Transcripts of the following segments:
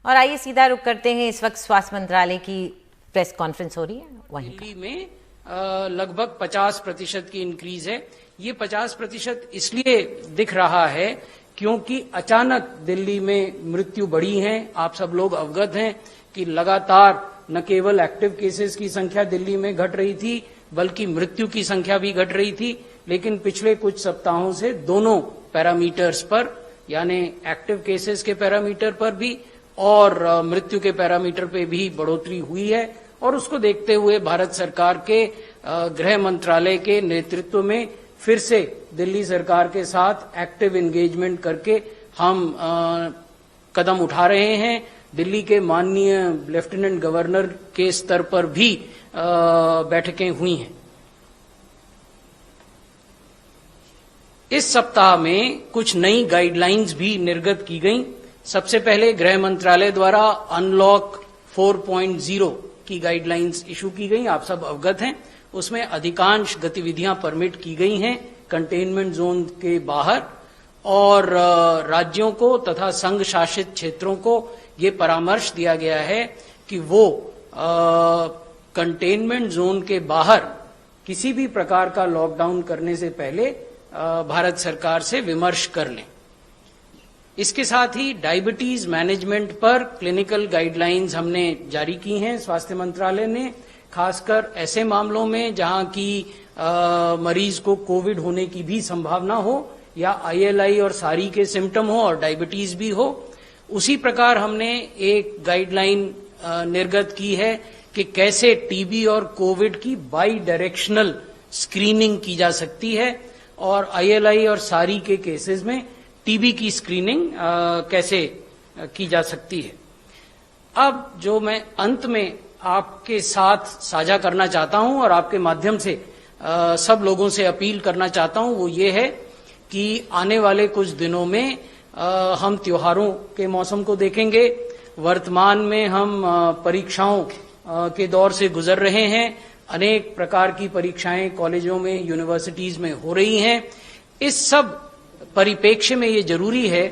और आइए सीधा रुख करते हैं, इस वक्त स्वास्थ्य मंत्रालय की प्रेस कॉन्फ्रेंस हो रही है वहीं दिल्ली में लगभग 50% की इंक्रीज है। ये 50% इसलिए दिख रहा है क्योंकि अचानक दिल्ली में मृत्यु बढ़ी है। आप सब लोग अवगत हैं कि लगातार न केवल एक्टिव केसेस की संख्या दिल्ली में घट रही थी बल्कि मृत्यु की संख्या भी घट रही थी। लेकिन पिछले कुछ सप्ताहों से दोनों पैरामीटर्स पर, यानी एक्टिव केसेस के पैरामीटर पर भी और मृत्यु के पैरामीटर पे भी बढ़ोतरी हुई है। और उसको देखते हुए भारत सरकार के गृह मंत्रालय के नेतृत्व में फिर से दिल्ली सरकार के साथ एक्टिव एंगेजमेंट करके हम कदम उठा रहे हैं। दिल्ली के माननीय लेफ्टिनेंट गवर्नर के स्तर पर भी बैठकें हुई हैं। इस सप्ताह में कुछ नई गाइडलाइंस भी निर्गत की गई। सबसे पहले गृह मंत्रालय द्वारा अनलॉक 4.0 की गाइडलाइंस इशू की गई, आप सब अवगत हैं। उसमें अधिकांश गतिविधियां परमिट की गई हैं कंटेनमेंट जोन के बाहर, और राज्यों को तथा संघ शासित क्षेत्रों को ये परामर्श दिया गया है कि वो कंटेनमेंट जोन के बाहर किसी भी प्रकार का लॉकडाउन करने से पहले भारत सरकार से विमर्श कर लें। इसके साथ ही डायबिटीज मैनेजमेंट पर क्लिनिकल गाइडलाइंस हमने जारी की हैं स्वास्थ्य मंत्रालय ने, खासकर ऐसे मामलों में जहां की मरीज को कोविड होने की भी संभावना हो या ILI और सारी के सिम्टम हो और डायबिटीज भी हो। उसी प्रकार हमने एक गाइडलाइन निर्गत की है कि कैसे टीबी और कोविड की बाई डायरेक्शनल स्क्रीनिंग की जा सकती है और ILI और सारी के केसेस में टीबी की स्क्रीनिंग कैसे की जा सकती है। अब जो मैं अंत में आपके साथ साझा करना चाहता हूं और आपके माध्यम से सब लोगों से अपील करना चाहता हूं वो ये है कि आने वाले कुछ दिनों में हम त्योहारों के मौसम को देखेंगे। वर्तमान में हम परीक्षाओं के दौर से गुजर रहे हैं। अनेक प्रकार की परीक्षाएं कॉलेजों में, यूनिवर्सिटीज में हो रही हैं। इस सब परिप्रेक्ष्य में ये जरूरी है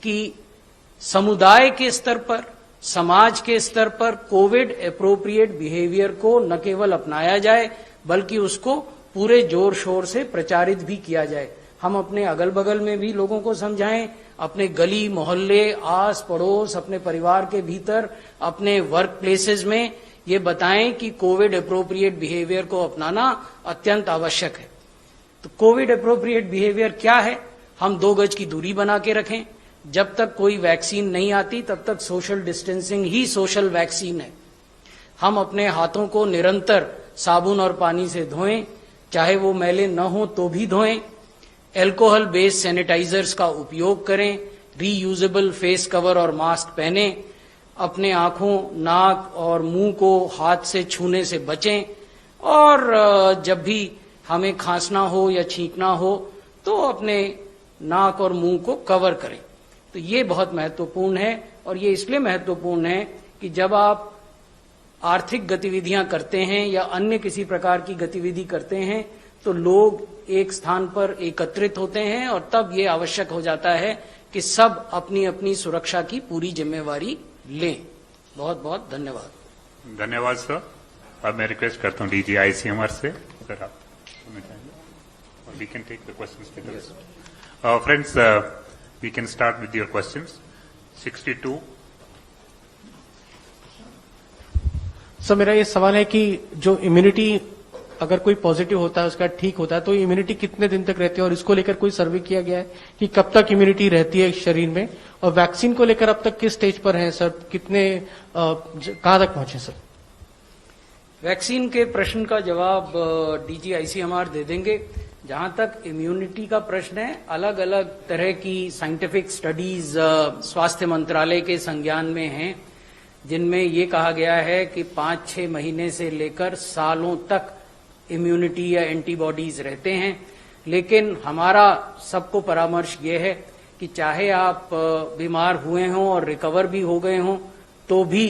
कि समुदाय के स्तर पर, समाज के स्तर पर कोविड एप्रोप्रिएट बिहेवियर को न केवल अपनाया जाए बल्कि उसको पूरे जोर शोर से प्रचारित भी किया जाए। हम अपने अगल बगल में भी लोगों को समझाएं, अपने गली मोहल्ले, आस पड़ोस, अपने परिवार के भीतर, अपने वर्क प्लेसेस में ये बताएं कि कोविड एप्रोप्रिएट बिहेवियर को अपनाना अत्यंत आवश्यक है। तो कोविड एप्रोप्रिएट बिहेवियर क्या है? हम 2 गज की दूरी बना के रखें। जब तक कोई वैक्सीन नहीं आती तब तक सोशल डिस्टेंसिंग ही सोशल वैक्सीन है। हम अपने हाथों को निरंतर साबुन और पानी से धोएं, चाहे वो मैले न हो तो भी धोएं। एल्कोहल बेस्ड सैनिटाइजर्स का उपयोग करें। रीयूजेबल फेस कवर और मास्क पहनें। अपने आंखों, नाक और मुंह को हाथ से छूने से बचें। और जब भी हमें खांसना हो या छींकना हो तो अपने नाक और मुंह को कवर करें। तो ये बहुत महत्वपूर्ण है। और ये इसलिए महत्वपूर्ण है कि जब आप आर्थिक गतिविधियां करते हैं या अन्य किसी प्रकार की गतिविधि करते हैं तो लोग एक स्थान पर एकत्रित होते हैं और तब ये आवश्यक हो जाता है कि सब अपनी अपनी सुरक्षा की पूरी जिम्मेवारी लें। बहुत बहुत धन्यवाद। धन्यवाद सर। अब मैं रिक्वेस्ट करता हूँ DG ICMR से, सर आप सुनना चाहेंगे? We can take the questions together. Friends, we can start with your questions. 62. Sir मेरा ये सवाल है कि जो इम्यूनिटी अगर कोई पॉजिटिव होता है उसका ठीक होता है तो इम्यूनिटी कितने दिन तक रहती है और इसको लेकर कोई सर्वे किया गया है कि कब तक इम्यूनिटी रहती है शरीर में? और वैक्सीन को लेकर अब तक किस स्टेज पर है सर? कितने कहां तक पहुंचे सर? वैक्सीन के प्रश्न का जवाब DG ICMR दे देंगे। जहां तक इम्यूनिटी का प्रश्न है, अलग अलग तरह की साइंटिफिक स्टडीज स्वास्थ्य मंत्रालय के संज्ञान में हैं, जिनमें ये कहा गया है कि 5-6 महीने से लेकर सालों तक इम्यूनिटी या एंटीबॉडीज रहते हैं। लेकिन हमारा सबको परामर्श ये है कि चाहे आप बीमार हुए हों और रिकवर भी हो गए हों तो भी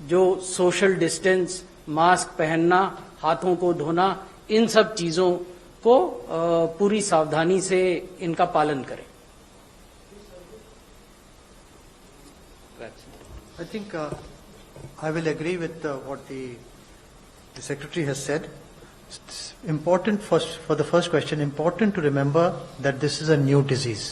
जो सोशल डिस्टेंस, मास्क पहनना, हाथों को धोना, इन सब चीजों को पूरी सावधानी से इनका पालन करें। vaccine. I think I will agree with what the Secretary has said. It's important for the first question, important to remember that this is a new disease.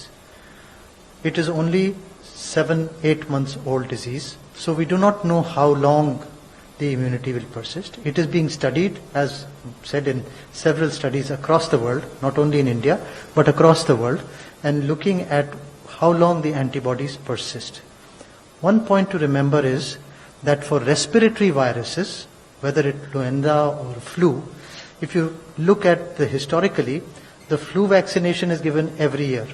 It is only 7-8 months old disease, so we do not know how long the immunity will persist. It is being studied, as said, in several studies across the world, not only in India, but across the world, and looking at how long the antibodies persist. One point to remember is that for respiratory viruses, whether it's influenza or flu, if you look at historically, the flu vaccination is given every year.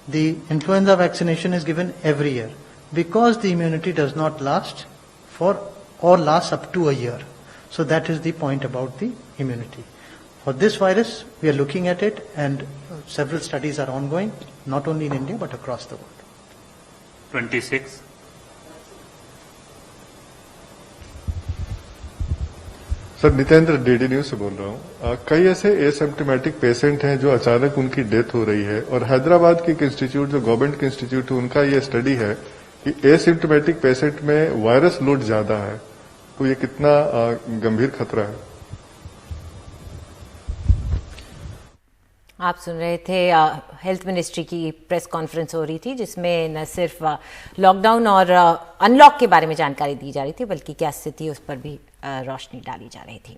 The influenza vaccination is given every year because the immunity does not last or lasts up to a year. So that is the point about the immunity. For this virus, we are looking at it, and several studies are ongoing, not only in India but across the world. 26. Sir Nitendra DD news से बोल रहा हूँ। कई ऐसे asymptomatic patient हैं जो अचानक उनकी डेथ हो रही है, और हैदराबाद की एक इंस्टीट्यूट जो गवर्नमेंट की इंस्टीट्यूट है उनका ये स्टडी है कि एसिम्प्टोमेटिक पेशेंट में वायरस लोड ज्यादा है, तो ये कितना गंभीर खतरा है? आप सुन रहे थे हेल्थ मिनिस्ट्री की प्रेस कॉन्फ्रेंस हो रही थी, जिसमें न सिर्फ लॉकडाउन और अनलॉक के बारे में जानकारी दी जा रही थी, बल्कि क्या स्थिति उस पर भी रोशनी डाली जा रही थी।